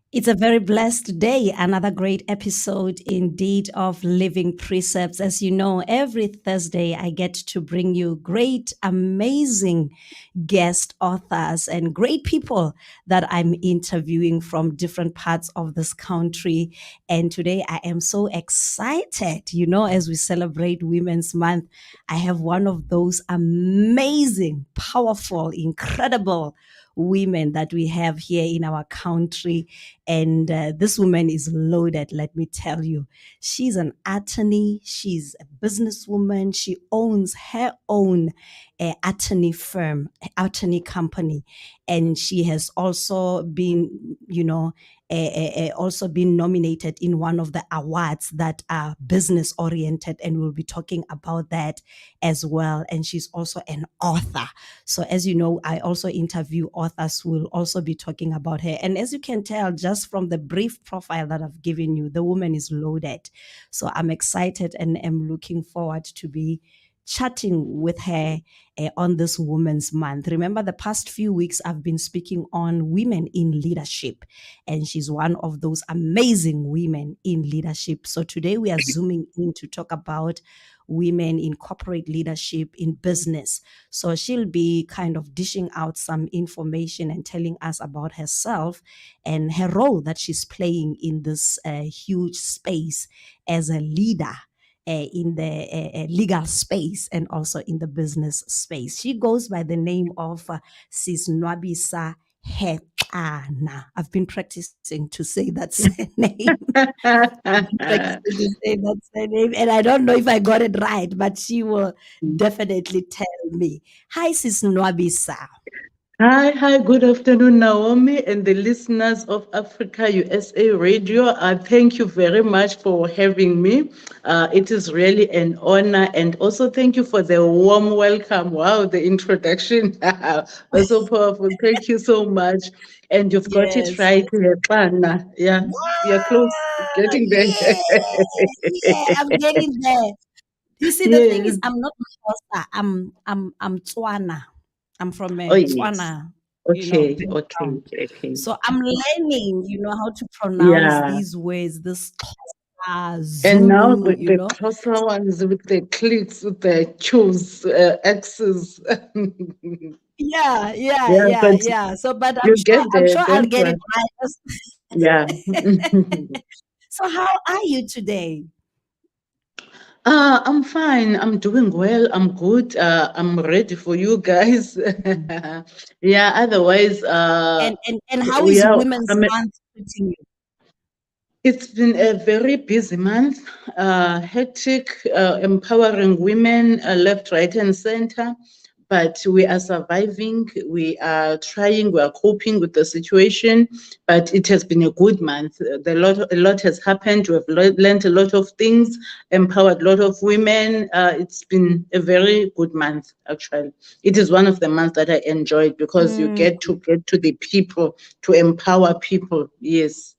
It's a very blessed day, another great episode indeed of Living Precepts. As you know, every Thursday I get to bring you great, amazing guest authors and great people that I'm interviewing from different parts of this country. And today I am so excited, as we celebrate Women's Month. I have one of those amazing, powerful, incredible women that we have here in our country. And this woman is loaded, let me tell you. She's an attorney, she's a businesswoman, she owns her own attorney firm, attorney company. And she has also been, also been nominated in one of the awards that are business oriented. And we'll be talking about that as well. And she's also an author. So as you know, I also interview authors who will also be talking about her. And as you can tell, just from the brief profile that I've given you, the woman is loaded. So I'm excited and am looking forward to be chatting with her on this Women's Month. Remember, the past few weeks I've been speaking on women in leadership, and she's one of those amazing women in leadership. So today we are zooming in to talk about women in corporate leadership in business. So she'll be kind of dishing out some information and telling us about herself and her role that she's playing in this huge space as a leader in the legal space and also in the business space. She goes by the name of Sis Nwabisa Hexana. I've been practicing to say that name. Practicing to say that's her name, and I don't know if I got it right, but she will definitely tell me. Hi, Sis Nwabisa. Hi, good afternoon, Naomi, and the listeners of Africa USA Radio. Thank you very much for having me. It is really an honor, and also thank you for the warm welcome. Wow, the introduction was so powerful. Thank you so much. And you've got it Yes, right, yes. Hexana. Yeah, you're close, Wow! getting there. Yeah, I'm getting there. You see, the thing Yes. is, I'm not Xhosa. I'm Tswana. I'm from Oh, a yes. Tswana, Okay, okay, background. okay. So I'm learning, how to pronounce Yeah. these words, this And now Zulu, with the closer ones, with the clicks, with the choose X's. Yeah, yeah, Yeah, yeah, but yeah. So, but I'm you sure, get I'm there, sure I'll don't get it worry. Yeah. right. So, how are you today? I'm fine. I'm doing well. I'm good. I'm ready for you guys. Yeah, otherwise, And how we is are, I Women's mean, Month treating you? it's been a very busy month, hectic, empowering women left, right, and center. But we are surviving. We are trying. We are coping with the situation. But it has been a good month. A lot has happened. We have learned a lot of things, empowered a lot of women. It's been a very good month, actually. It is one of the months that I enjoyed because you Mm, get to the people, to empower people. Yes.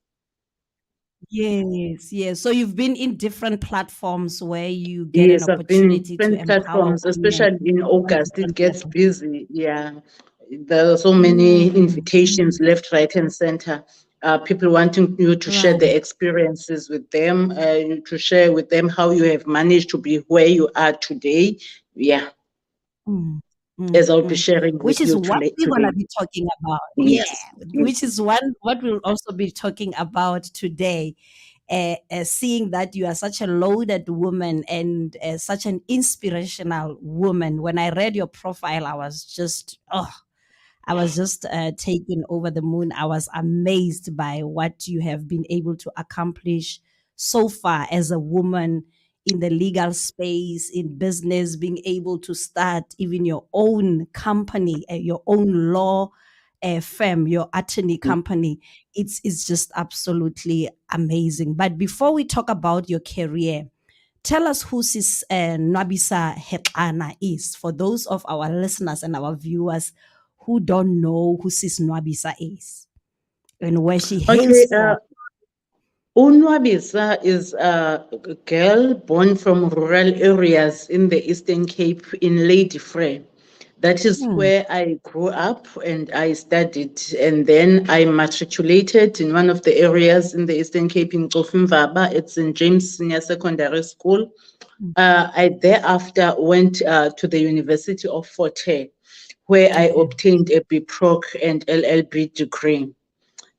yes, yes. So you've been in different platforms where you get an Yes, I've been in opportunity to different empower platforms, women especially in on August. It different gets platforms. busy. Yeah. There are so many Mm, invitations left, right, and center. People wanting you to share right. the experiences with them, to share with them how you have managed to be where you are today. Yeah, Mm, as mm, I'll be mm. sharing Which with is you what we're gonna today. be talking about. Yeah, Yes. which Yes. is what we'll also be talking about today. Seeing that you are such a loaded woman and such an inspirational woman. When I read your profile, I was just taken over the moon. I was amazed by what you have been able to accomplish so far as a woman in the legal space, in business, being able to start even your own company, your own law firm, your attorney company, it's just absolutely amazing. But before we talk about your career, tell us who Sis Nwabisa Hexana is for those of our listeners and our viewers who don't know who Sis Nwabisa is and where she hails Okay, from. Unwabisa is a girl born from rural areas in the Eastern Cape in Lady Frey. That is Hmm, where I grew up and I studied. And then I matriculated in one of the areas in the Eastern Cape in Tsofimvaba. It's in James Senior Secondary School. hmm, I thereafter went to the University of Fort Hare, where I okay. obtained a BProc and LLB degree.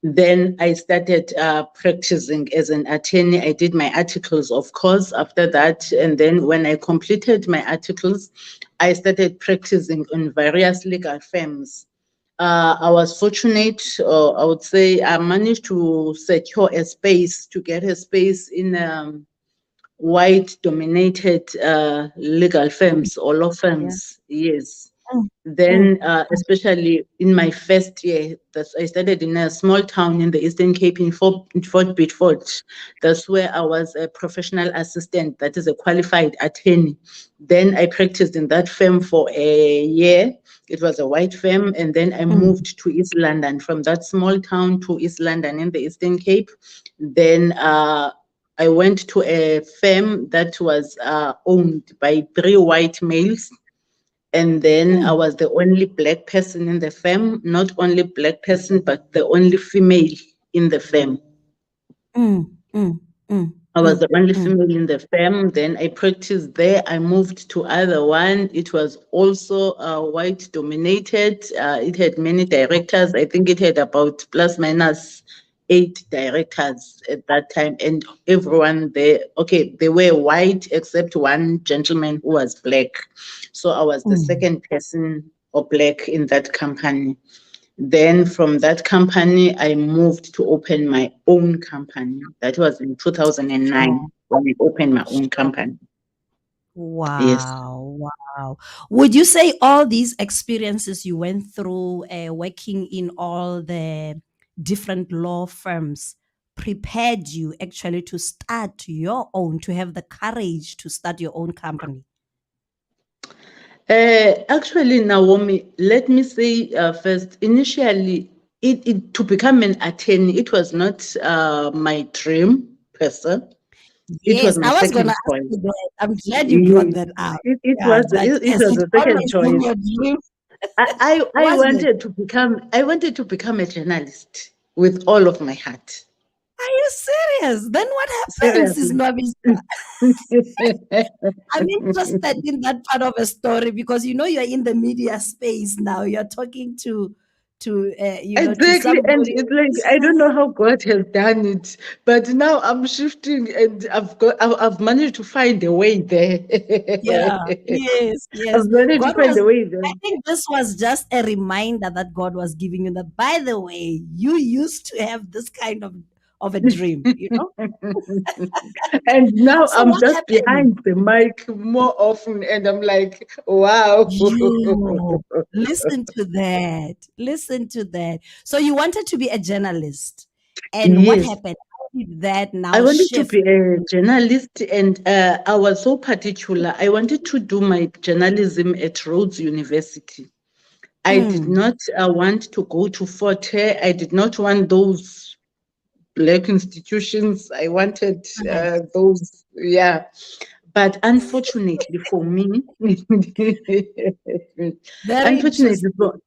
Then I started practicing as an attorney. I did my articles, of course, after that. And then when I completed my articles, I started practicing in various legal firms. I was fortunate, I would say, I managed to secure a space, to get a space in white dominated legal firms or law Yeah. firms. Yes. Mm, mm, Then, especially in my first year, I started in a small town in the Eastern Cape in Fort Beaufort. That's where I was a professional assistant, that is a qualified attorney. Then I practiced in that firm for a year. It was a white firm. And then I mm, moved to East London, from that small town to East London in the Eastern Cape. Then I went to a firm that was owned by three white males, and then I mm, was the only black person in the firm, not only black person, but the only female in the firm. mm, mm, mm, I was mm, the only mm. female in the firm. Then I practiced there. I moved to other one. It was also white dominated. It had many directors. I think it had about plus minus eight directors at that time, and everyone there. Okay, they were white except one gentleman who was black. So I was the Mm. second person or black in that company. Then from that company, I moved to open my own company. That was in Sure, 2009 when I opened my own sure. company. Yes. Wow, wow. Would you say all these experiences you went through working in all the different law firms prepared you actually to start your own, to have the courage to start your own company? Actually, Naomi, let me say first, initially, to become an attorney, it was not my dream person. It was Yes, my I was going to second ask choice. you that. I'm glad you brought Ye- that up. It Yeah, was that it, it yes, was it's the second always been choice. your dream, I wasn't it? wanted to become a journalist with all of my heart. Are you serious? Then what happens is Seriously. Nobis. I'm interested in that part of a story because you know you're in the media space now. You're talking to Exactly, and somebody. it's like I don't know how God has done it, but now I'm shifting, and I've managed to find a way there. Yeah, yes, I've yes. managed to God find was. a way there. I think this was just a reminder that God was giving you that. By the way, you used to have this kind of a dream. You know. And now So I'm what just happened? behind the mic more often, and I'm like, wow. You listen to that. Listen to that. So you wanted to be a journalist, and what Yes, happened? How did that I now wanted to shift? be a journalist, and I was so particular. I wanted to do my journalism at Rhodes University. I did Mm, not want to go to Fort Hare. I did not want those black institutions. I wanted right. those, yeah. But unfortunately for me, Very unfortunately interesting. for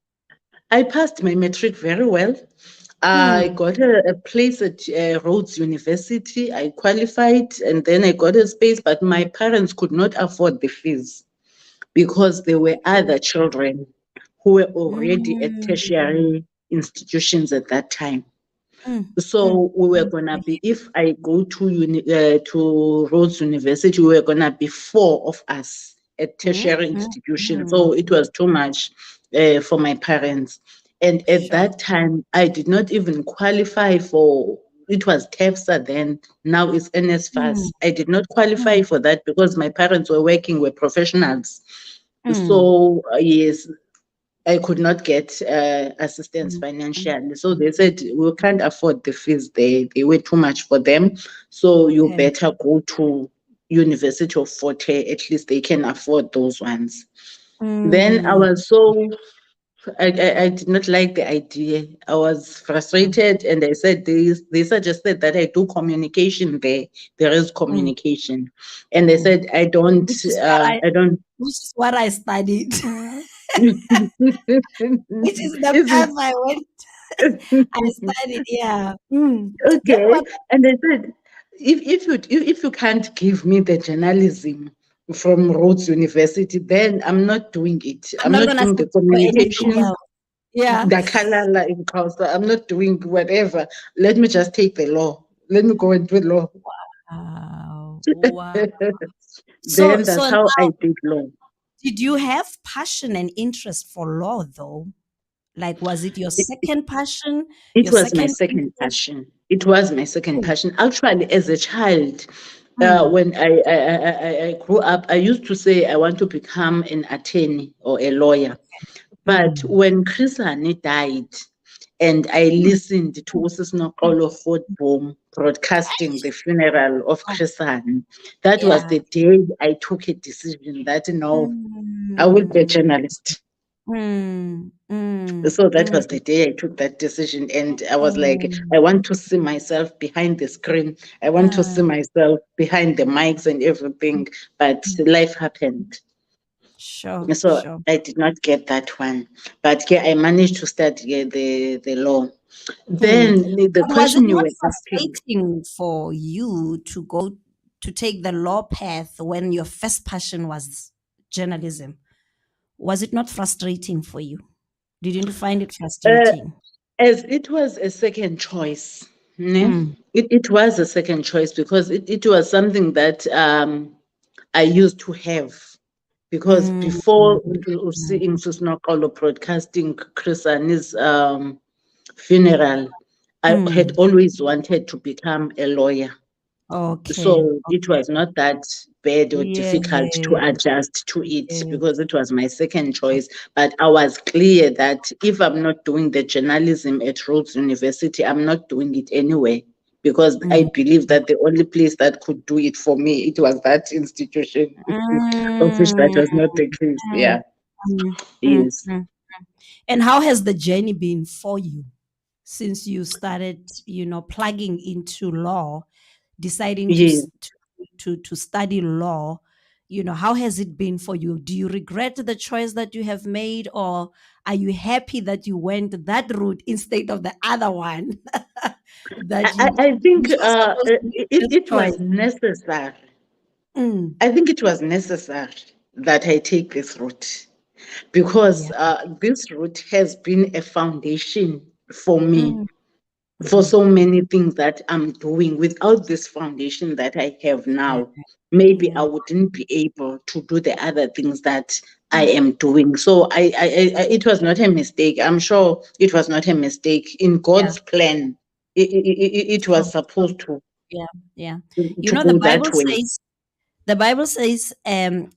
I passed my matric very well. I Mm, got a place at Rhodes University. I qualified and then I got a space, but my parents could not afford the fees because there were other children who were already at mm, tertiary institutions at that time. mm, mm, So we were mm. gonna be, if I go to Rhodes University, we were gonna be four of us at Mm, tertiary mm, institutions. mm. So it was too much for my parents. And at Sure. that time, I did not even qualify for. It was TEFSA then. Now it's Mm, NSFAS. I did not qualify mm, for that because my parents were working, were professionals. mm, So yes, I could not get assistance Mm, mm, financially. So they said, we can't afford the fees. They were too much for them. So you okay. better go to University of Forte. At least they can afford those ones. Then I Mm, was so I did not like the idea. I was mm, frustrated, and I said they suggested that I do communication there. There is mm, communication, and they mm. said I don't. Which is what I I don't. which is what I studied. Which is the Is path I went. I it? studied, yeah. Mm. Then Okay, what and I said, if you can't give me the journalism from Rhodes University, then I'm not doing it. I'm I'm not not gonna doing the sit for anything communications, else. Yeah. the color in culture. I'm not doing whatever. Let me just take the law. Let me go and do law. Wow. Wow. So Then so that's how now I did law. did you have passion and interest for law though? Like was it your second passion, It your was my second second interest? passion. It was my second Mm, passion. Actually, as a child, mm, when I grew up, I used to say I want to become an attorney or a lawyer. But mm, when Chris Hani died, and I mm, listened to mm, Usis mm. Nokolo Boom broadcasting the funeral of Oh, Chris Hani, that was yeah. the day I took a decision that no, I will be a Mm, journalist. mm, mm, So that mm, was the day I took that decision. And I was like, mm, I want to see myself behind the screen. I want to see mm, myself behind the mics and everything. But mm. life happened. Sure, So sure. I did not get that one. But yeah, I managed to study the law. Mm. Then the But was it question you not were asking, frustrating for you to go to take the law path when your first passion was journalism? Was it not frustrating for you? Didn't you find it uh, frustrating? as it was a second choice, ne? Mm, It was a second choice because it was something that I used to have. Because mm, before mm, seeing Susnokolo broadcasting Chris Ani's funeral, I had mm. always wanted to become a lawyer. Okay, So it okay. was not that bad or Yeah, difficult to adjust to it because it was my second choice. But I was clear that if I'm not doing the journalism at Rhodes University, I'm not doing it anyway. Because I mm, believe that the only place that could do it for me, it was that institution, of which that mm, was not the case. mm, Yeah. mm, mm, Yes. mm. And how has the journey been for you since you started, plugging into law, deciding to Yes. s- to study law? How has it been for you? Do you regret the choice that you have made, or are you happy that you went that route instead of the other one that I think which was supposed to be it, the first it was choice? necessary. Mm, I think it was necessary that I take this route because yeah. this route has been a foundation for me Mm, for mhm. so many things that I'm doing. Without this foundation that I have Yeah, now, maybe I yeah. wouldn't be able to do the other things that I Mm, am doing. So it was not a mistake. I'm sure it was not a mistake in yeah. God's plan. It Sure, was sure. supposed Yeah, yeah. to The go Bible that way. says, the Bible says, and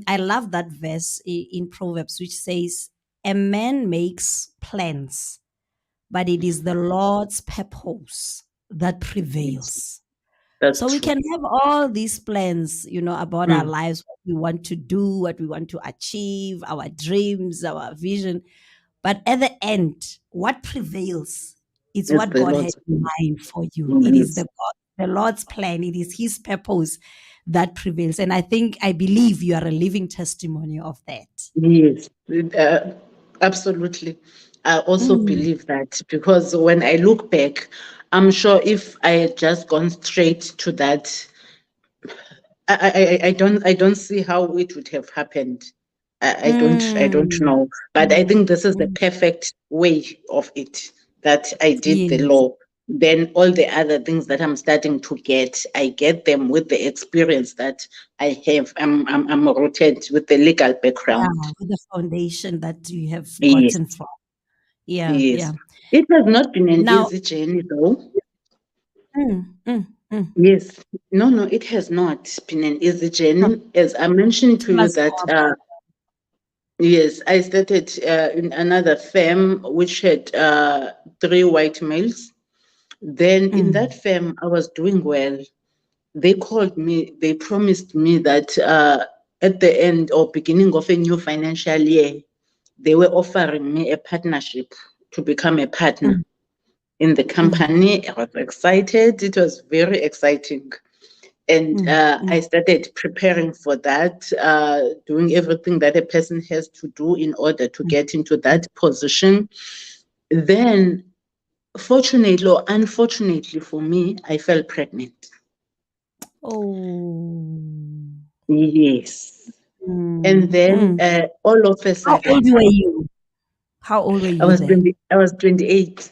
I love that verse in Proverbs, which says, "A man makes plans, but it is the Lord's purpose that Yes, prevails." that's So we true. can have all these plans, about our Mm, lives, what we want to do, what we want to achieve, our dreams, our vision. But at the end, what prevails is it's what the God has Lord's in plan. mind for you. It is Yes. the Lord's plan. It is His purpose that prevails. And I believe you are a living testimony of that. Yes, absolutely. I also Mm, believe that because when I look back, I'm sure if I had just gone straight to that, I don't see how it would have happened. I don't mm, know. But I mm, think this is the mm. perfect way of it that I did the Yes. law. Then all the other things that I'm starting to get, I get them with the experience that I have. I'm rooted with the legal Yeah. background. With the foundation that you have Yes, gotten from. Yeah. yes. Yeah. It has not been an Now, easy journey though. mm, mm, mm. Yes. No, no, it has not been an easy No, journey. As I mentioned to tell you us that more about. Yes, I started in another firm which had three white males. Then in that firm, I was doing well. They called me, they promised me that at the end or beginning of a new financial year, they were offering me a partnership to become a partner Mm, in the mm, company. I was excited. It was very exciting. And mm, I mm, started preparing for that, doing everything that a person has to do in order to mm, get into mm. that position. Then, fortunately or unfortunately for me, I fell pregnant. Oh. Yes. And Mm, then mm. all of a How old sudden, were you? How old were you then? I was 28.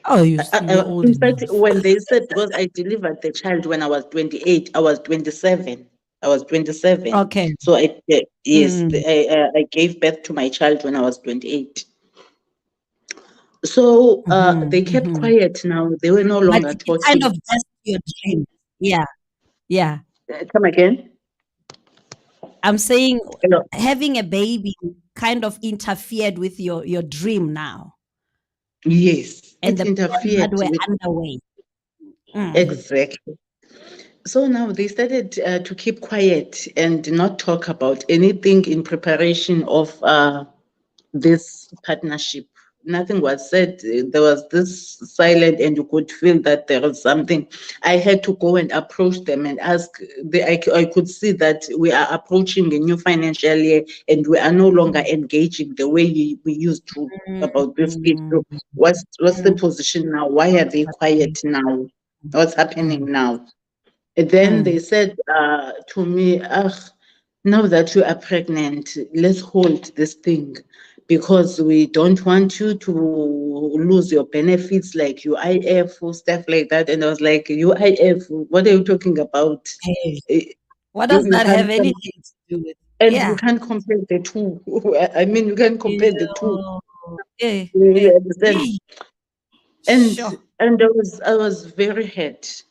Oh, you're old In fact, enough. when they said, because I delivered the child when I was 28, I was 27. I was 27. Okay. So yes, Mm, I gave birth to my child when I was 28. So mhm, they kept mhm. quiet now. They were no But longer it kind talking. of blessed your dreams. Yeah, yeah. Come again? I'm saying Hello. having a baby kind of interfered with your dream now Yes, and it the plans that interfered were with underway. Mm, exactly. So now they started to keep quiet and not talk about anything in preparation of this partnership. Nothing was said. There was this silent, and you could feel that there was something. I had to go and approach them and ask. I could see that we are approaching a new financial year, and we are no longer mm, engaging the way we used to mm, about this issue. mm, What's the mm. position now? Why are they quiet now? What's happening Mm, now? And then they mm, said to me, now that you are pregnant, let's hold this thing because we don't want you to lose your benefits like UIF or stuff like that. And I was like, UIF, what are you talking about? hey, Eh, what You, does you that have can't anything to do with? and you Yeah. can't compare the two. I mean, you can't compare the two. Yeah. Hey, You hey, understand? hey. And Sure. I was very hurt.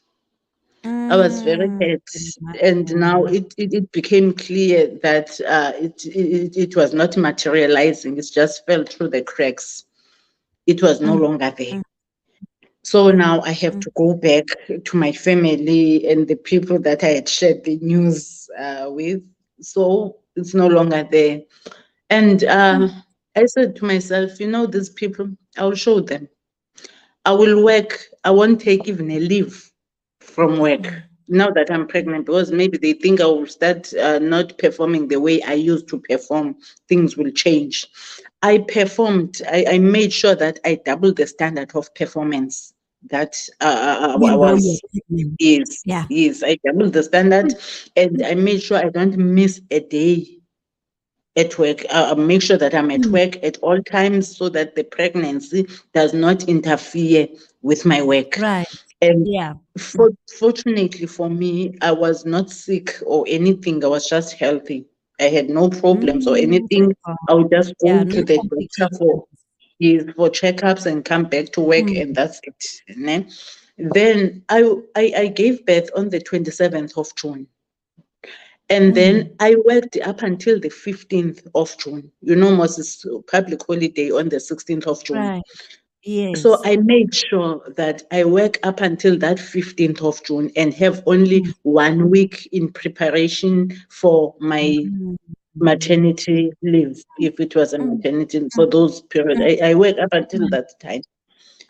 I was very Mm, hurt, can and now imagine. it became clear that it was not materializing. It just fell through the cracks. It was no Mm, longer there. mm, So mm, now I have mm, to go back to my family and the people that I had shared the news with. So it's no longer there. And mm, I said to myself, these people, I'll show them. I will work. I won't take even a leave from work mm. now that I'm pregnant because maybe they think I will start not performing the way I used to perform. Things will change. I performed. I made sure that I doubled the standard of performance that I Even though you're was. pregnant. Yes, Yeah. yes. I doubled the standard, Mm, and I made sure I don't miss a day at work. I make sure that I'm at mm. work at all times so that the pregnancy does not interfere with my work. Right. And Yeah. Mm. fortunately for me, I was not sick or anything. I was just healthy. I had no problems or Thank anything. God. I would just Yeah. go No to the doctor complications. for checkups and come back to work, Mm, and that's it. Ne? Then I gave birth on the 27th of June. And then mm. I worked up until the 15th of June. Moses public holiday on the 16th of June. Right. So Yes. I made sure that I work up until that 15th of June and have only Mm, 1 week in preparation for my mm, mm, maternity leave, if it was a mm, maternity for mm, those periods. mm, I work up until mm, that time.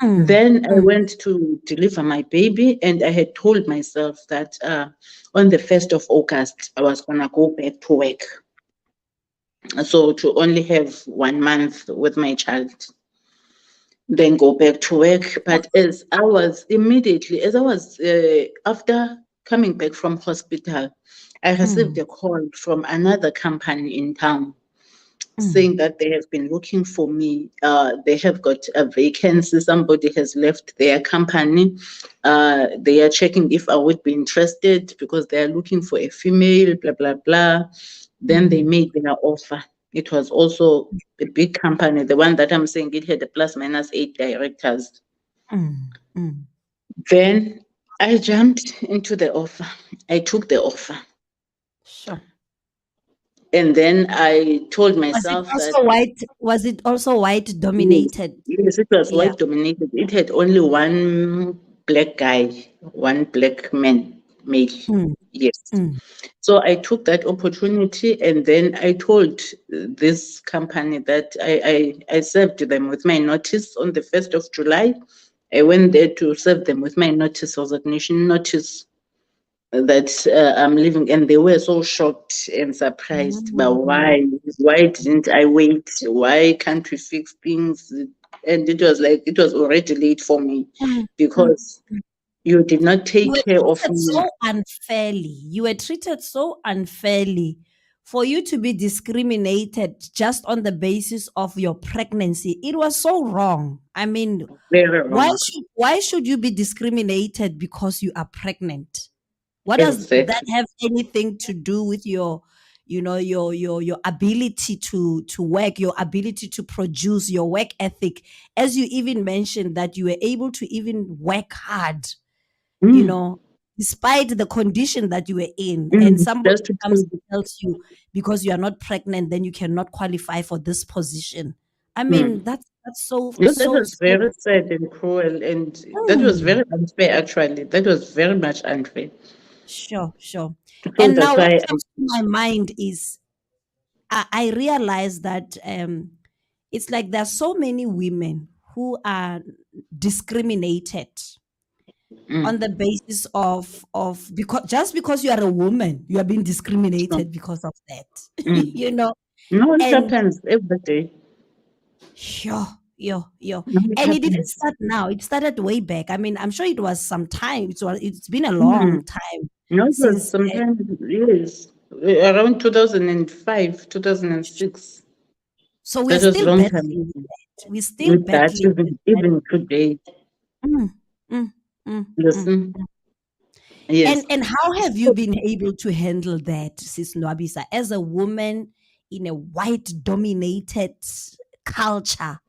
mm, Then I mm. went to deliver my baby, and I had told myself that on the 1st of August, I was going to go back to work. So to only have 1 month with my child, then go back to work. But as I was, after coming back from hospital, I received Mm, a call from another company in town mm. saying that they have been looking for me. They have got a vacancy. Somebody has left their company. They are checking if I would be interested because they are looking for a female, blah, blah, blah. Then they Mm, made their offer. It was also a big company. The one that I'm saying, it had a plus minus 8 directors. mm, mm. Then I jumped into the offer. I took the offer. Sure. And then I told Was it myself that also white? Was it also white yes, dominated? yes, it was Yeah. white dominated. It had only one black guy, one black man, male. Mm, Yes. mm, So I took that opportunity, and then I told this company that I served them with my notice on the 1st of July. I went there to serve them with my notice, resignation notice, that I'm leaving, and they were so shocked and surprised. But mm, why didn't I wait? Why can't we fix things? And it was like it was already late for me mm, mm. because you did not You take were care of treated me. so unfairly. You were treated so unfairly for you to be discriminated just on the basis of your pregnancy. It was so wrong. I mean, Very wrong. why should you be discriminated because you are pregnant? What does that Exactly. have anything to do with your, your ability to work, your ability to produce, your work ethic? As you even mentioned that you were able to even work hard, you Mm, know, despite the condition that you were in, and somebody just to comes tell and tells you because you are not pregnant, then you cannot qualify for this position. I you. mean, that's so No, that so was so. very sad and cruel, and that was Hmm. very unfair. Actually, that was very much unfair. Sure, sure. So And that's now what why, comes to my mind is I realize that it's like there's so many women who are discriminated on the mm, basis of because just because you are a woman, you are being so, discriminated because of that. mm. you know, No, it and happens every day. sure, yo. No, it And it didn't happens. start now. It started way back. I mean, I'm sure it was some time. It's been a long Mm. time No, it was since sometimes years around 2005, 2006. so we're That was still long time battling with that. We're still with that. battling with that. Even today, Mm, mm, mm, mm. listen, yes. And how have you So, been able to handle that, Sis Nwabisa, as a woman in a white dominated culture,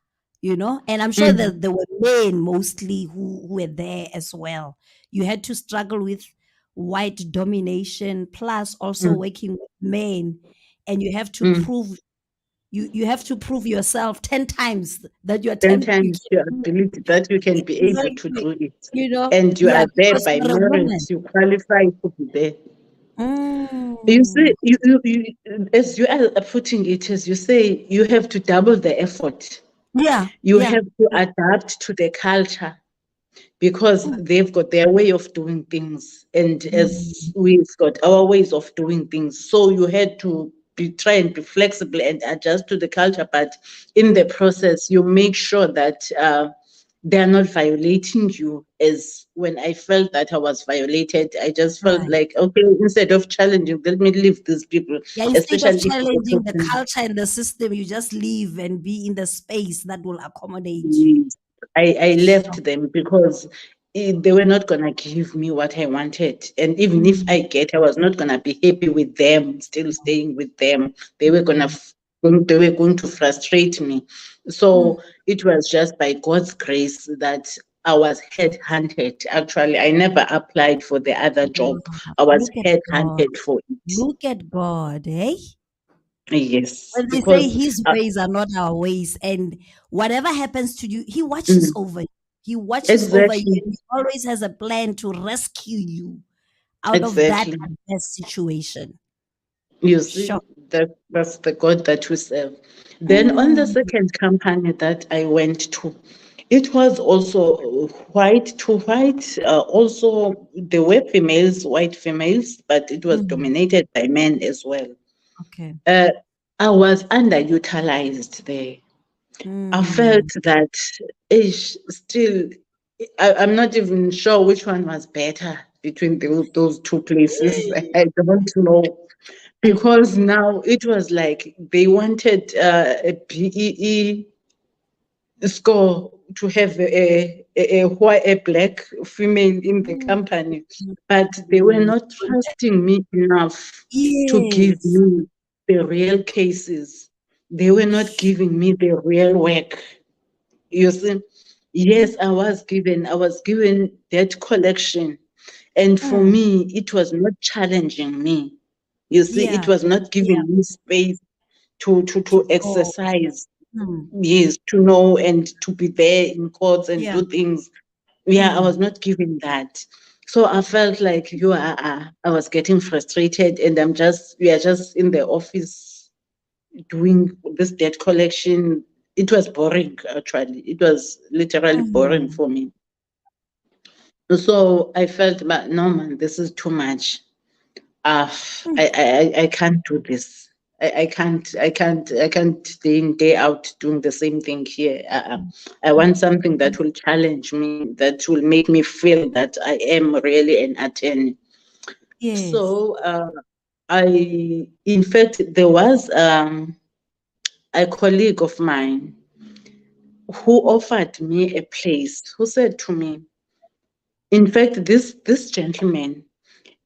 And I'm sure mm, that there were men mostly who were there as well. You had to struggle with white domination plus also mm, working with men, and you have to mm. prove you have to prove yourself 10 times that Ten you times your can do ability that you can be able to exactly, do it. you know, And you yeah, are there because by you're a merit, woman. you qualify to be there. You Mm. see, as you are putting it, as you say, you have to double the effort. Yeah, You yeah. have to adapt to the culture because Mm, they've got their way of doing things, and as mm, we've got our ways of doing things. So you had to try and be flexible and adjust to the culture, but in the process, you make sure that they are not violating you. As when I felt that I was violated, I just felt right. like, okay, instead of challenging, let me leave these people, Yeah, instead of especially if the challenging the person. culture and the system, you just leave and be in the space that will accommodate you. Yes. I Sure. left them because they were not going to give me what I wanted. And even if Mm, I get, I was not going to be happy with them, still staying with them. They were mm, they were going to frustrate me. mm. So it was just by God's grace that I was headhunted. Actually, I never applied for the other job. Wow. I was Look at God. headhunted for it. Look at God, eh? Yes, When they say because his ways are not our ways, and whatever happens to you, he watches mm, over you. He watches over you, exactly, and he always has a plan to rescue you out of that exactly. adverse situation. You Sure. see, that's the God that we serve. Then on the Mm, second company that I went to, it was also white to white. Also, there were females, white females, but it was mm, dominated by men as well. okay. Uh, I was underutilized there. I felt Mm, that ish, still, I'm not even sure which one was better between those two places. I don't know because now it was like they wanted a PEE score to have a black female in the mm, company, mm, but they were mm. not trusting me enough to give Yes. me the real cases. They were not giving me the real work. You see, yes, I was given that collection, and for Mm, me, it was not challenging me. You see, it Yeah. was not Yeah. giving me space to To go. exercise, Mm. yes, to know and to be there in courts and Yeah. do things. Yeah, I was Mm. not given that. So I felt like I was getting frustrated, and we are just in the office doing this debt collection. It was boring, actually. It was literally boring Mm. for me. So I felt, but no, man, this is too much. uh, Mm. I can't do this. I can't day in, day out doing the same thing here. I Mm. want something that will challenge me, that will make me feel that I am really an attorney. Yes. So in fact, there was a colleague of mine who offered me a place, who said to me, in fact, this gentleman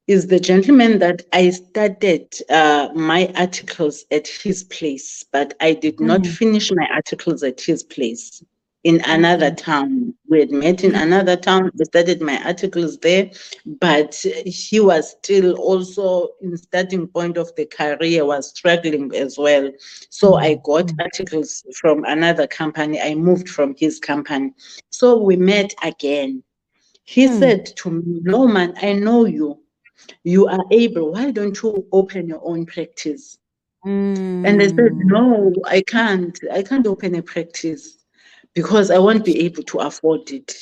is the gentleman that I started my articles at his place, but I did not Mm. finish my articles at his place in another Okay. town. We had met in Yeah. another town. I started my articles there, but he was still also in starting point of the career, was struggling as well. So I Mm. got Mm. articles from another company. I moved from his company. So we met again. He Mm. said to me, "No, man, I know you. You are able. Why don't you open your own practice?" And I said, Mm. "No, I can't. I can't open a practice because I won't be able to afford it.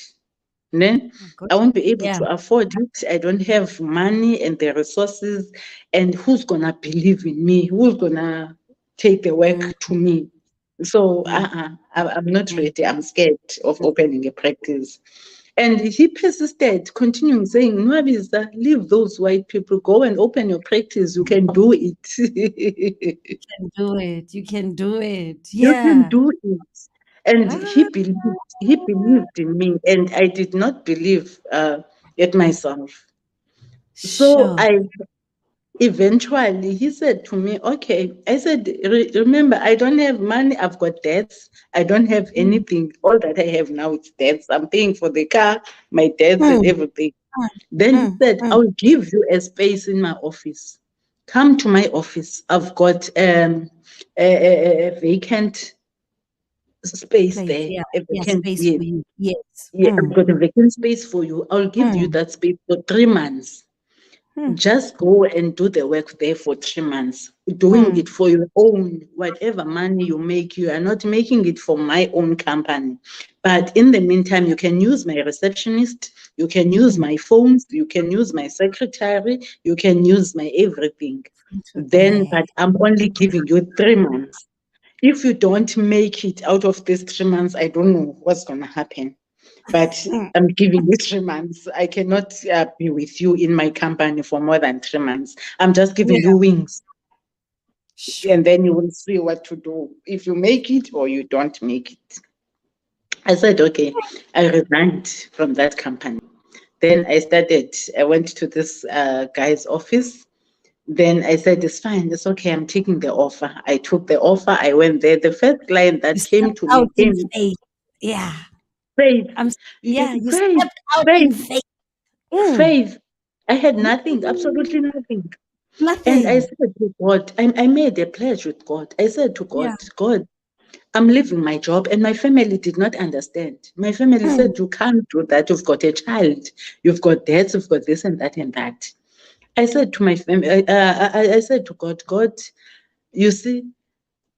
Then Oh, good. I won't be able Yeah. to afford it. I don't have money and the resources. And who's gonna believe in me? Who's gonna take the Mm. work to me? So Yeah. I'm not Yeah. ready. I'm scared of opening a practice." And he persisted, continuing saying, "Nwabisa, leave those white people, go and open your practice. You can do it." Can do it. You can do it. You can Yeah. do it. And Ah, he believed in me, and I did not believe at myself. So sure. I eventually, he said to me, "Okay." I said, Remember, I don't have money. I've got debts. I don't have Mm. anything. All that I have now is debts. I'm paying for the car, my debts, and Mm. everything." Mm. Then he Mm. said, Mm. "I'll give you a space in my office. Come to my office. I've got a vacant space Place. there. Yeah. A Yeah. vacant, Space yes. for you. Yes. Yeah, I've Mm. got a vacant space for you. I'll give you Mm. that space for 3 months. Mm. Just go and do the work there for 3 months, doing it Mm. for your own, whatever money you make. You are not making it for my own company. But in the meantime, you can use my receptionist, you can use Mm. my phones, you can use my secretary, you can use my everything. Into Then, there. but I'm only giving you 3 months. If you don't make it out of these 3 months, I don't know what's going to happen. But Mm. I'm giving you 3 months. I cannot be with you in my company for more than 3 months. I'm just giving you Yeah. wings, Sure. and then you will see what to do if you make it or you don't make it. I said, okay. I resigned from that company. Then I went to this guy's office. Then I said, "It's fine, it's okay. I'm taking the offer." I took the offer. I went there. The first client You that came stepped to out me in came, faith. Yeah. Faith, I'm yeah, you Faith, stepped out in Faith, faith. Mm. Faith. I had nothing, absolutely Mm. nothing. And I Nothing. said to God, I made a pledge with God. I said to Yeah. God, "God, I'm leaving my job." And my family did not understand. My family Mm. said, "You can't do that. You've got a child. You've got debts. You've got this and that and that." I said to my family, I said to God, "God, you see,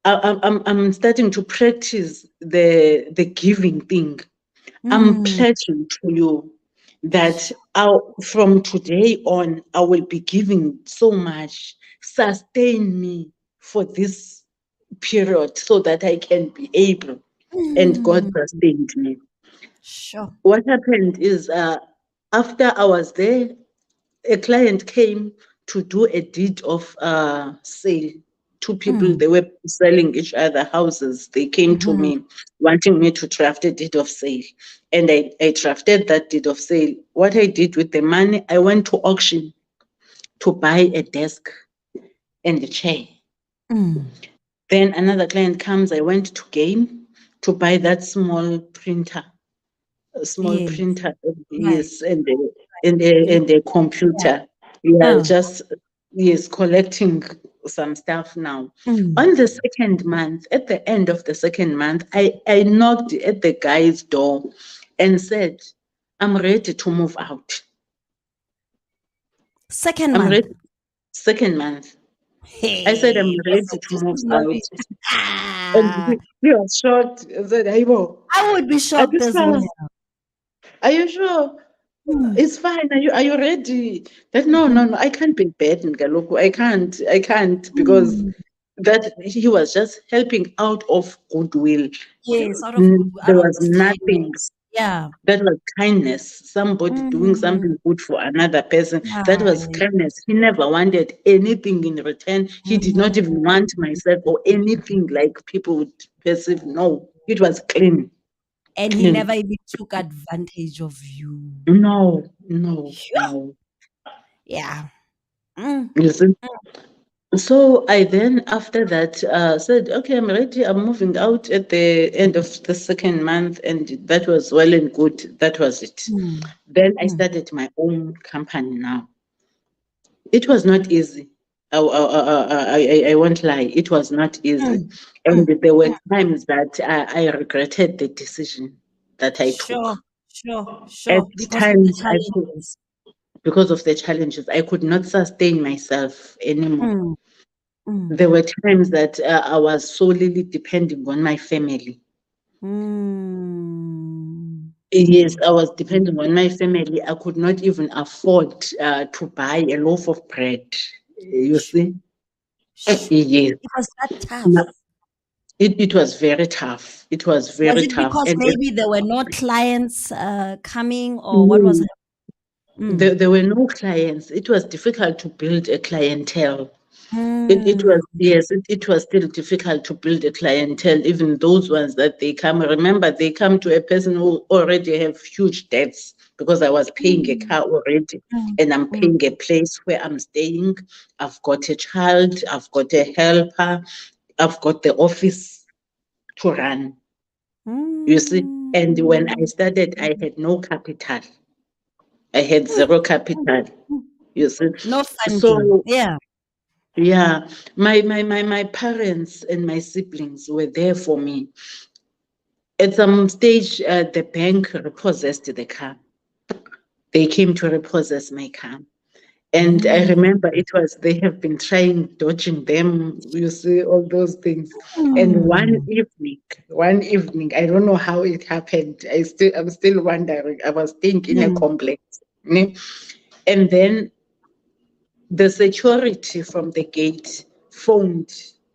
I'm starting to practice the giving thing. I'm Mm. pledging to you that from today on, I will be giving so much. Sustain me for this period so that I can be able." And God Mm. sustained me. Sure. What happened is, after I was there, a client came to do a deed of sale. Two people, Mm. they were selling each other houses. They came to Mhm. me wanting me to draft a deed of sale. And I drafted that deed of sale. What I did with the money, I went to auction to buy a desk and a chair. Mm. Then another client comes, I went to game to buy that small printer, a small Yes. printer, Right. yes, and the Yeah. computer. Yeah, Uh. just. Yes, collecting some stuff now. Mm. On the second month, at the end of the second month, I knocked at the guy's door and said, I'm ready to move out. Second I'm month. ready. Second month. I said, I'm Hey, ready so to this move is not out. it. And Ah, he was shocked. I said, Aibo, I would be are you shocked as sure? well. Are you sure? Mm. It's fine. Are you ready? That no, Mm. no, no. I can't be bad, Ngaloku. I can't because Mm. that he was just helping out of goodwill. Yes, out of good, There out of was this nothing. kindness. Yeah. That was kindness. Somebody doing Mm. something good for another person. That was Right. kindness. He never wanted anything in return. He did not even Mm. want myself or anything like people would perceive. No, it was clean, And he clean. never even took advantage of you. No, no, Phew. no. Yeah. Mm. You see? So I then, after that, said, okay, I'm ready. I'm moving out at the end of the second month. And that was well and good. That was it. Mm. Then I Mm. started my own company now. It was not easy. I won't lie. It was not easy. Mm. And Mm. there were Mm. times that I regretted the decision that I Sure, took. sure, At sure. Because of the times, challenges. because of the challenges, I could not sustain myself anymore. Mm. Mm. There were times that I was solely depending on my family. Mm. Yes, Mm. I was depending on my family. I could not even afford to buy a loaf of bread. You Shoo, see? shoo. Yes. It was that tough. No, it was very tough. It was Was very it tough. because And maybe there were no clients coming, or what was mm, it? Mm. there were no clients. It was difficult to build a clientele. It Mm. was, yes, it was still difficult to build a clientele, even those ones that they come. Remember, they come to a person who already have huge debts because I was paying a Mm. car already Mm. and I'm Mm. paying a place where I'm staying. I've got a child, I've got a helper, I've got the office to run, you see. Mm. And when I Mm. started, I had no capital. I had Mm. zero Mm. capital, Mm. you see. No funding. So Yeah. yeah, my parents and my siblings were there for me. At some stage, the bank repossessed the car. They came to repossess my car. And I Mm. remember it was, they have been trying, dodging them, you see, all those things. And Mm. one evening, I don't know how it happened. I'm still wondering. I was staying in a Mm. complex. Ne? And then the security from the gate phoned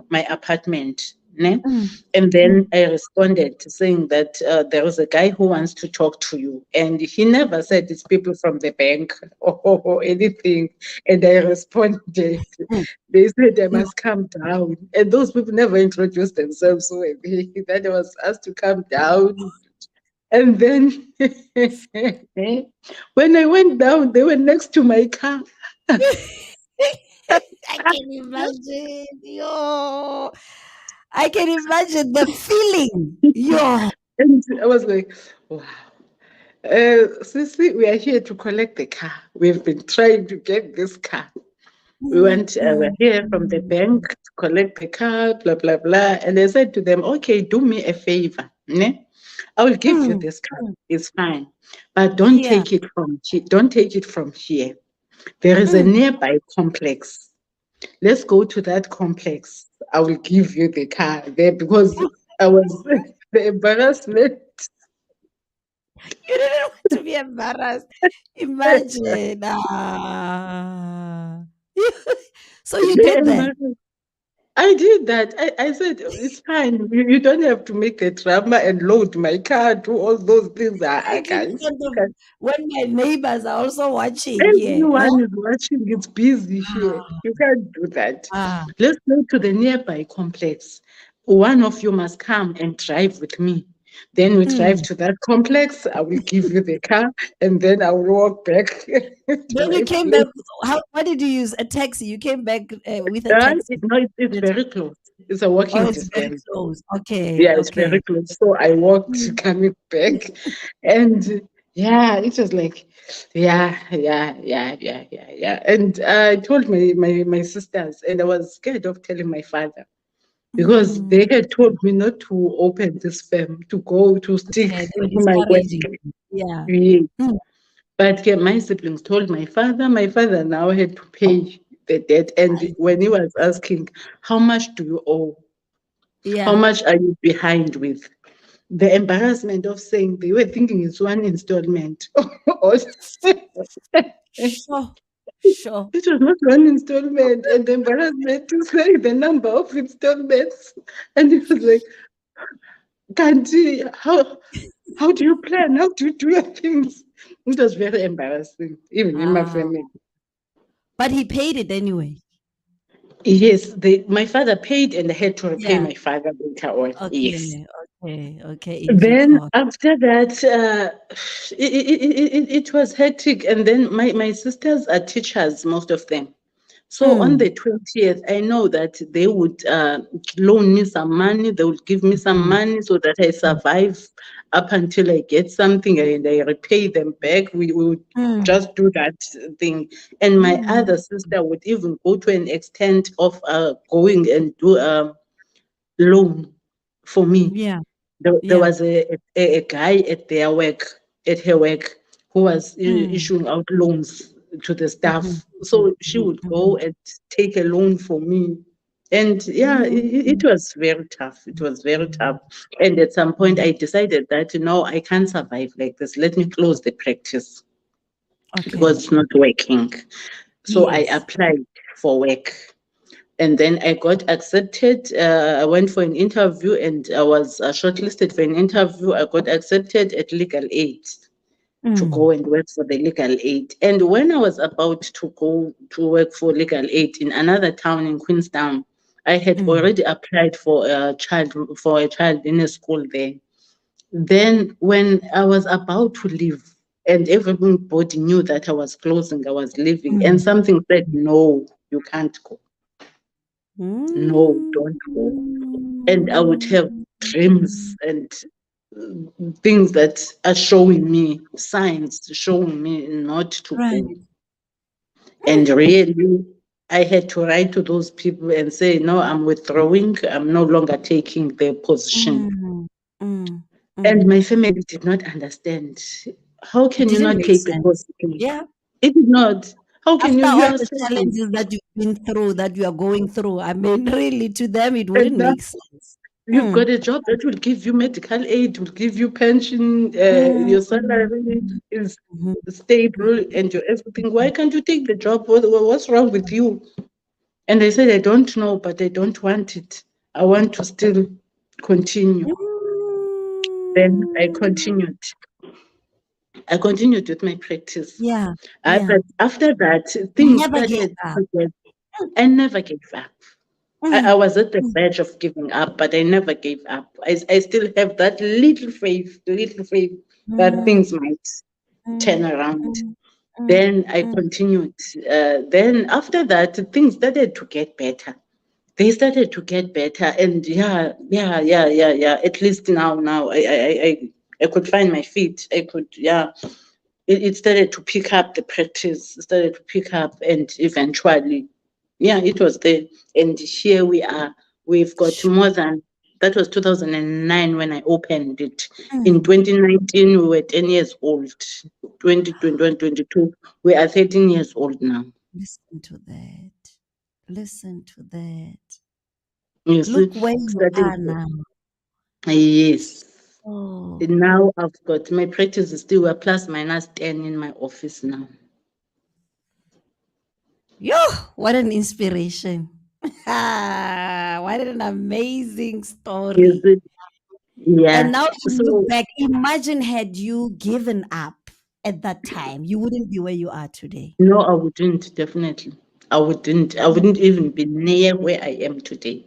my apartment, ne? Mm. And Mm. then I responded saying that there was a guy who wants to talk to you. And he never said it's people from the bank or anything. And I responded, Mm. they said I Mm. must come down. And those people never introduced themselves. So that I was asked to come down. And then when I went down, they were next to my car. I can imagine. Yo. I can imagine the feeling. Yo. And I was like, wow. Sissy, we are here to collect the car. We've been trying to get this car. Mm. We're Mm. here from the Mm. bank to collect the car, blah, blah, blah. And I said to them, okay, do me a favor. Ne? I will give you Mm. this car. Mm. It's fine. But don't Yeah. take it from here. Don't take it from here. There is a Mm. nearby complex. Let's go to that complex. I will give you the car there because I was the embarrassment. You didn't want to be embarrassed. Imagine. Ah. So you The did that. embarrassment. I did that. I said, it's fine. You don't have to make a drama and load my car, do all those things. I Like in can't. front of when my neighbors are also watching. Yeah. Huh? Everyone is watching. It's busy here. You can't do that. Ah. Let's go to the nearby complex. One of you must come and drive with me. Then we drive Mm. to that complex. I will give you the car, and then I will walk back to Then you my came place. back. How? What did you use? A taxi. You came back with a taxi. No, it's very close. It's a Oh, walking it's very distance. close. Okay. Yeah, it's very Okay. close. So I walked Mm. coming back, and Yeah, it was like, yeah. And I told my sisters, and I was scared of telling my father because Mm, they had told me not to open this firm, to go to okay, stick they were into my work. discouraging you. Yeah. Yes. Mm, But yeah, my siblings told my father. My father now had to pay the debt. And I when he was asking, how much do you owe? How yeah. much are you behind with? The embarrassment of saying they were thinking it's one installment. It Sure. Sure. was not one installment, and the embarrassment to say the number of installments. And it was like, Kanti, how do you plan? How do you do your things? It was very embarrassing, even in my Ah, family. but he paid it anyway. Yes, my father paid and I had to repay Yeah. my father later on. Yes. Okay. Okay. Okay. In due Then course. after that, it was hectic. And then my sisters are teachers, most of them. So on Mm, the 20th, I know that they would loan me some money. They would give me some mm, money so that I mm, survive up until I get something and I repay them back. We would mm, just do that thing. And my mm. other sister would even go to an extent of going and do a loan for me. Yeah. There Yeah. was a guy at her work, who was Mm, issuing out loans to the mhm, staff. mhm, So she mhm, would go mhm, and take a loan for me. And yeah, mm, it was very tough. It was very tough. mm, And at some point, mm. I decided that, no, I can't survive like this. Let me close the practice Okay. because it's not working. So I Yes. applied for work. And then I got accepted. I went for an interview and I was shortlisted for an interview. I got accepted at Legal Aid to Mm, go and work for the Legal Aid. And when I was about to go to work for Legal Aid in another town in Queenstown, I had mm, already applied for a child in a school there. Then when I was about to leave, and everybody knew that I was closing, I was leaving, and mm, something said, no, you can't go. No, mm, don't go. And I would have mm. dreams and things that are showing me signs, showing me not to go. Right. Mm, And really, I had to write to those people and say, no, I'm withdrawing. I'm no longer taking their position. mm, mm, And mm. my family did not understand. How It can you didn't not make take the sense. position? Yeah. It did not. How can After you? You all are the serving. challenges that you've been through, that you are going through, I mean, really, to them, it And wouldn't now make sense. you've Mm, got a job that will give you medical aid, will give you pension, mm, your mhm, salary is mhm, stable, and your everything. Why can't you take the job? What's wrong with you? And I said, I don't know, but I don't want it. I want to still continue. Then mm. I continued with my practice. Yeah, yeah. But after that, You things never gave started up. to get, Mm, I never gave up. I mm, was at the mm, verge of giving up, but I never gave up. I still have that little faith that mm, things might turn mm, around. mm, mm, Then I mm, continued. Then after that, things started to get better. They started to get better, and yeah. At least now, I could find my feet. I could, yeah. It started to pick up, the practice started to pick up, and eventually, yeah, it was there. And here we are. We've got sh- more than, that was 2009 when I opened it. In mm. 2019, we were 10 years old. 2021, 22, we are 13 years old now. Listen to that. Listen to that. You see, Look where you starting, are now. yes. Oh, Now I've got, my practice is still a plus minus 10 in my office now. yo, what an inspiration. What an amazing Is story. it? And Yeah. now you look So back, imagine had you given up at that time, you wouldn't be where you are today. no, I wouldn't, definitely. I wouldn't even be near where I am today.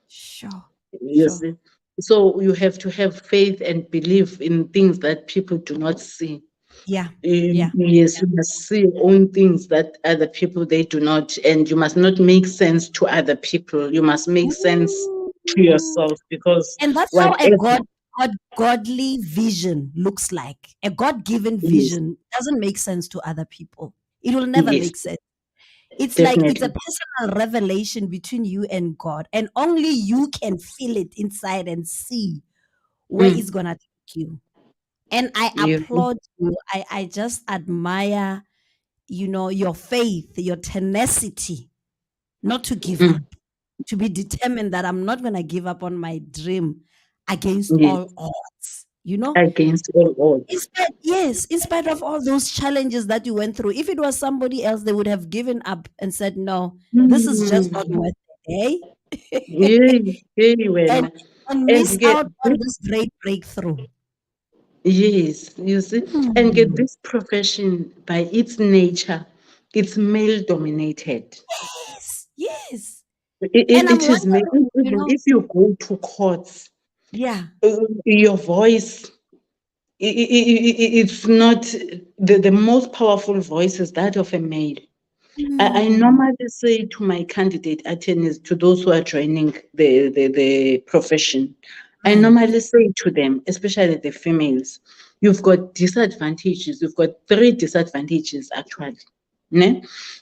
Sure, You sure. see. So you have to have faith and believe in things that people do not see. Yeah, yeah. Yes, you must see your own things that other people they do not, and you must not make sense to other people. You must make sense to Mm. yourself, because And that's how I whatever. got. what godly vision looks like. A God-given Yes, vision doesn't make sense to other people. It will never yes, make sense. It's like it's a definitely. personal revelation between you and God, and only you can feel it inside and see where it's Mm, gonna take you. And I you, applaud you. I just admire, your faith, your tenacity, not to give up, mm, to be determined that I'm not gonna give up on my dream against yes, all odds, you know? against all odds. Yes, in spite of all those challenges that you went through. If it was somebody else, they would have given up and said, "No, this is just not Mm, worth it, eh?" yeah, yeah, and well, and and miss get out on this great breakthrough. yes, you see, and get Mm. this profession by its nature, it's male dominated. Yes, yes. And It I'm is male. wondering, Even if you go to courts, yeah. your voice, it's not the most powerful voice is that of a male. I Mm. normally say to my candidate attorneys, to those who are joining the profession, I Right. normally say to them, especially the females, you've got disadvantages. You've got three disadvantages actually. Ne?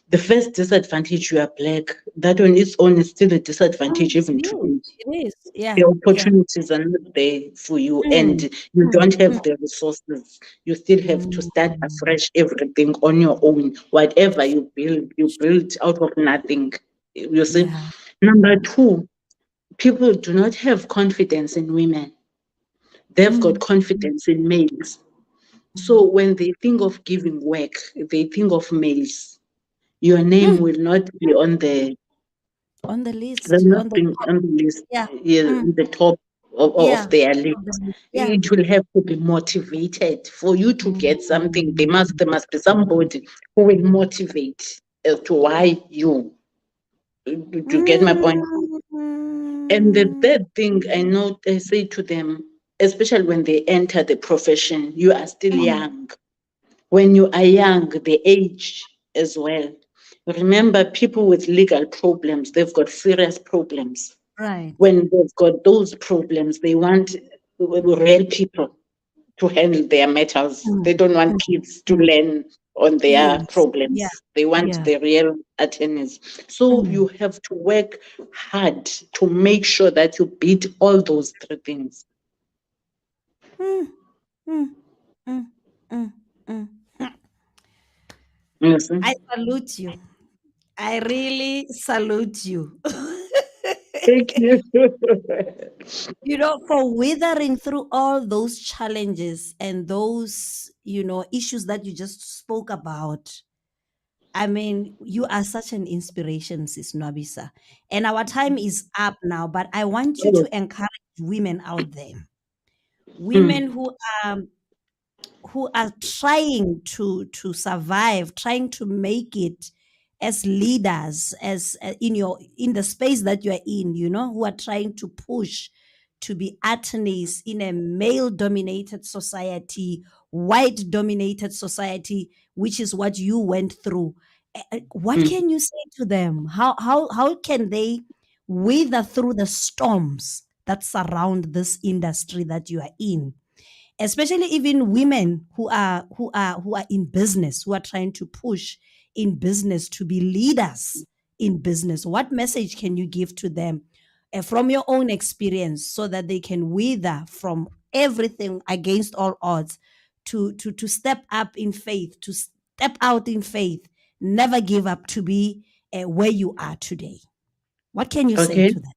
The first disadvantage, you are black. That on its own is still a disadvantage even Yes, today. it is. Yeah, The yeah. opportunities are not there for you, and Mm, you mm, don't mm, have the resources. You still have to start mm. afresh everything on your own. Whatever you build out of nothing. You see. Yeah. Number two, people do not have confidence in women. They've got Mm, confidence in males. So mm. when they think of giving work, they think of males. Your name Mm, will not be on the on the they're list, not on the being top. on the list, Yeah. yeah, Mm, the top of yeah. their On the list. list. Yeah. It will have to be motivated for you to get something. Mm, There must be somebody who will motivate as to why you. Do you get my point? And the mm, third thing I know, I say to them, especially when they enter the profession, you are still mm. young. When you are young, the age as well. Remember, people with legal problems, they've got serious problems. Right. When they've got those problems, they want real people to handle their matters. Mm, They don't want mm, kids to mm. learn on their Yes. Yeah. problems. They want Yeah. the real attorneys. So Mm, you have to work hard to make sure that you beat all those three things. mm, mm, mm, mm, mm. You see? I salute you. I really salute you. Thank you. For weathering through all those challenges and those, issues that you just spoke about. I mean, you are such an inspiration, Sis Nwabisa. And our time is up now, but I want you Oh, to encourage women out there, women mm, who are trying to survive, trying to make it as leaders, as in the space that you are in, who are trying to push to be attorneys in a male dominated society, white dominated society, which is what you went through. What mm. can you say to them? How can they weather through the storms that surround this industry that you are in, especially even women who are in business, who are trying to push in business to be leaders in business? What message can you give to them, from your own experience, so that they can weather from everything against all odds, to step up in faith, to step out in faith, never give up, to be where you are today? What can you say Okay. to them?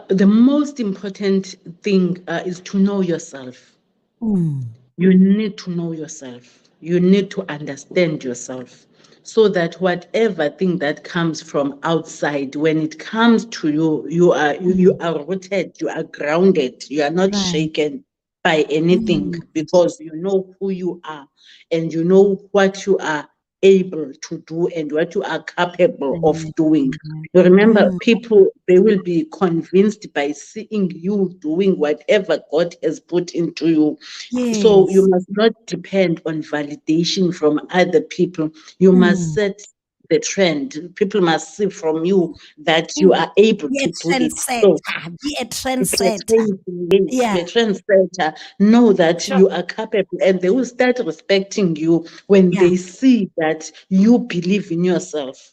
The most important thing is to know yourself. Mm, You need to know yourself. You need to understand yourself so that whatever thing that comes from outside, when it comes to you, you mm, are rooted, you are grounded, you are not right. shaken by anything Mm, because you know who you are and you know what you are able to do and what you are capable of amen, doing. amen. You remember, Mm, people, they will be convinced by seeing you doing whatever God has put into you. So you yes. must not depend on validation from other people. You must Mm, set the trend. People must see from you that you Mm. are able Be a to do it. So trendsetter. Be a be a trendsetter. yes, Yeah, be a trendsetter. Know that sure. you are capable, and they will start respecting you when Yeah. they see that you believe in yourself.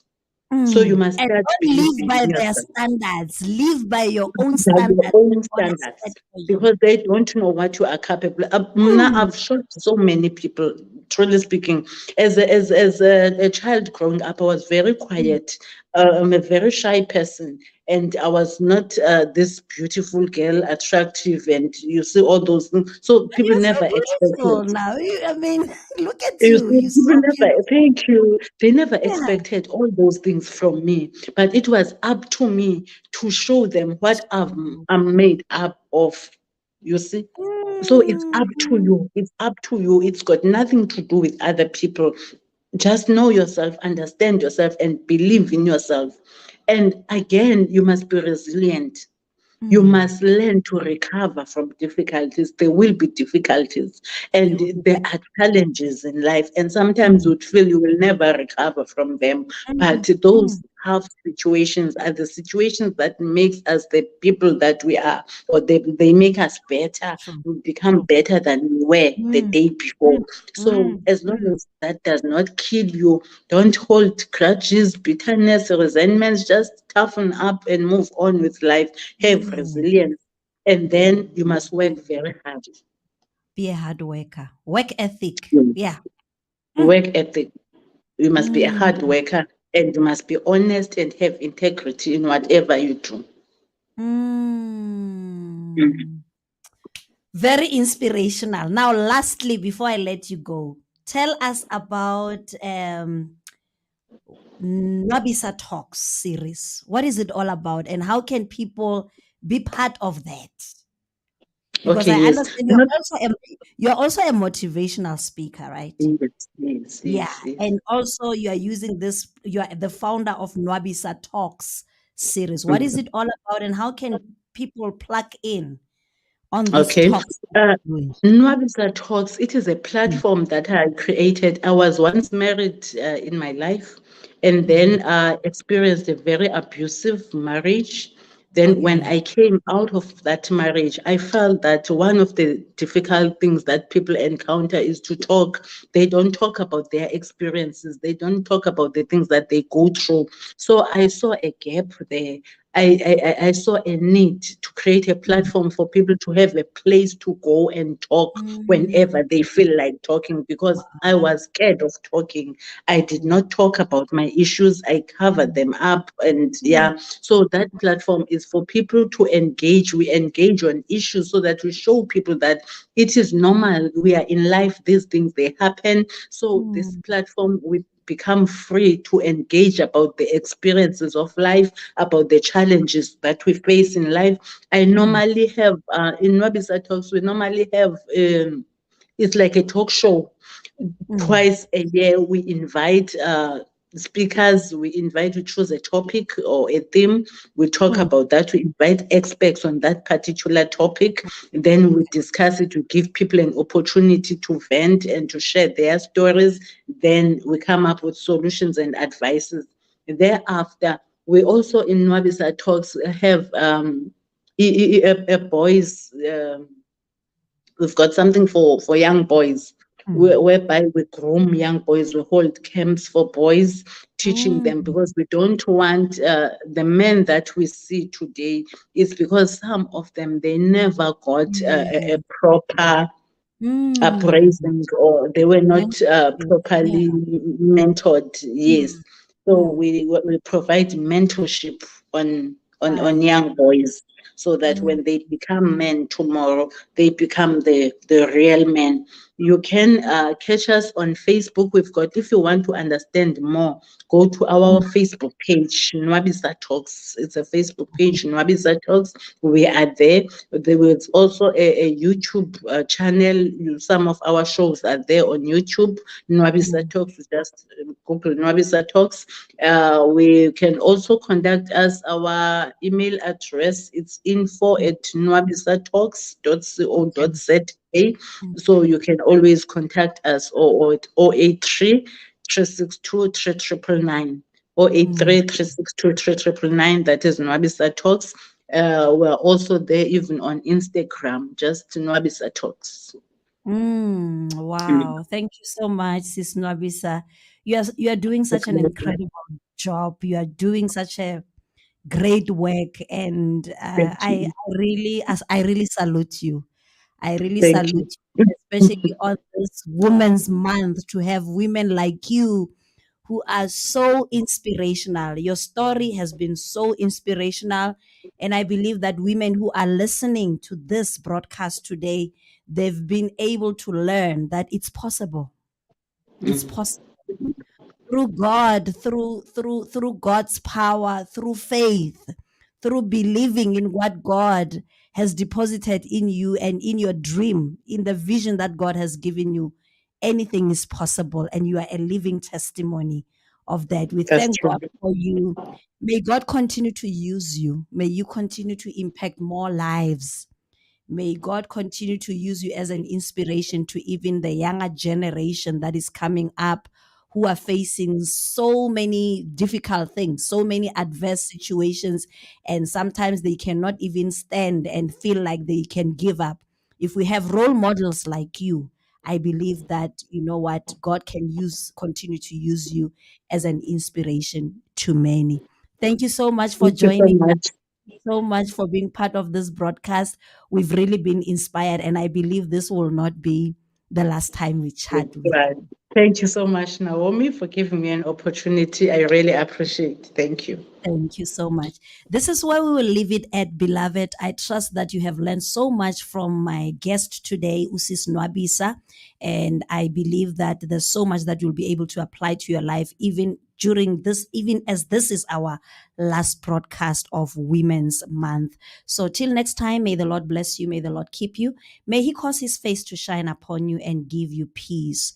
So you must And start don't live believing by in their yourself standards. Live by your own by your standards that own God has set standards for you. because they don't know what you are capable of. Now Mm. I've shot so many people, truly speaking. A child growing up, I was very Mm. quiet. I'm a very shy person, and I was not this beautiful girl, attractive, and you see all those things. So people You're never so beautiful expected. now. I mean, look at You you. see, You're so people never, beautiful. thank you. They never Yeah. expected all those things from me. But it was up to me to show them what Mm. I'm made up of. You see? So it's up to Mm. you. It's up to you. It's got nothing to do with other people. Just know yourself, understand yourself, and believe in yourself. And again, you must be resilient. You Mm. must learn to recover from difficulties. There will be difficulties There and will be there that. are challenges in life. And sometimes Mm. you feel you will never recover from them. Mm. But those Mm. tough situations are the situations that makes us the people that we are, or they make us better. True. We become True. better than we were the Mm. day before. Mm. So Mm. as long Mm. as that does not kill you, don't hold grudges, bitterness, resentments. Just toughen up and move on with life. Have Mm. resilience, and then you must work very hard. Be a hard worker. Work ethic. Mm. Yeah. Mm. Work ethic. You must be a hard Mm. worker, and you must be honest and have integrity in whatever you do. Mm. Mm. Very inspirational. Now, lastly, before I let you go, tell us about Nwabisa Talks series. What is it all about, and how can people be part of that? Because Okay, I yes. understand Not you're also a motivational speaker, right? yes, yes, Yeah, yes, yes. and also you are using this. You are the founder of Nwabisa Talks series. What is Mhm. it all about, and how can people plug in on these Okay. talks that Uh, you're doing? Nwabisa Talks, it is a Mm, platform that I created. I was once married in my life and mhm. then experienced a very abusive marriage. Then, when Okay. I came out of that marriage, I felt that one of the difficult things that people encounter is to talk. They don't talk about their experiences, they don't talk about the things that they go through. So, I saw a gap there. I saw a need to create a Mm, platform for people to have a place to go and talk mm, whenever they feel like talking because I was scared of talking. I did mm, not talk about my issues. I covered mm, them up. And mm, yeah, so that platform is for people to engage. We engage on issues so that we show people that it is normal. We are in life, these things they happen. So this mm, platform we become free to engage about the experiences of life, about the challenges that we face in life. I mm, normally have in Nwabisa Talks, we normally have it's like a talk show. mm, Twice a year, we invite speakers, we choose a topic or a theme, we talk mm. about that, we invite experts on that particular topic, then we discuss it, we give people an opportunity to vent and to share their stories, then we come up with solutions and advices. Thereafter, we also in Nwabisa Talks have a boys we've got something for young boys Mm, whereby we groom young boys. We hold camps for boys, teaching them mm, because we don't want the men that we see today. It's because some of them they never got a mm, proper mm. appraising or they were not Mentorship. Yeah. properly mentored. Yes, Mm, so mm. we provide mentorship on Right. young boys so that Mm, when they become men tomorrow, they become the real men. You can catch us on Facebook. We've got, if you want to understand more, go to our mm, Facebook page, Nwabisa Talks. It's a Facebook page, Nwabisa Talks. We are there. There was also a YouTube channel. Some of our shows are there on YouTube. Nwabisa mm, Talks, just Google Nwabisa Talks. We can also contact us. Our email address it's info mm. at nwabisatalks.co.za. Mm. So you can always contact us or at 083 362 3999 or Mm. 83 362 3999. That is Nwabisa Talks. We're also there even on Instagram, just Nwabisa Talks. Mm. Wow. Thank you so much, Sis Nwabisa. You are doing such an incredible job. You are doing such a great work, and Thank you. I really salute you. I really Thank salute you. you, especially on this Women's Month, to have women like you who are so inspirational. Your story has been so inspirational. And I believe that women who are listening to this broadcast today, they've been able to learn that it's possible. It's Mm. possible through God, through God's power, through faith, through believing in what God has deposited in you and in your dream, in the vision that God has given you. Anything is possible, and you are a living testimony of that. We That's thank true. God for you. May God continue to use you. May you continue to impact more lives. May God continue to use you as an inspiration to even the younger generation that is coming up, who are facing so many difficult things, so many adverse situations, and sometimes they cannot even stand and feel like they can give up. If we have role models like you, I believe that, you know what, God can continue to use you as an inspiration to many. Thank you so much for Thank you so joining us, much. so much for being part of this broadcast. We've really been inspired, and I believe this will not be the last time we chat with. Right. Thank you so much, Naomi, for giving me an opportunity. I really appreciate it. Thank you. Thank you so much. This is where we will leave it at, beloved. I trust that you have learned so much from my guest today, Usis Nwabisa. And I believe that there's so much that you'll be able to apply to your life, even during this, even as this is our last broadcast of Women's Month. So till next time, may the Lord bless you. May the Lord keep you. May He cause His face to shine upon you and give you peace.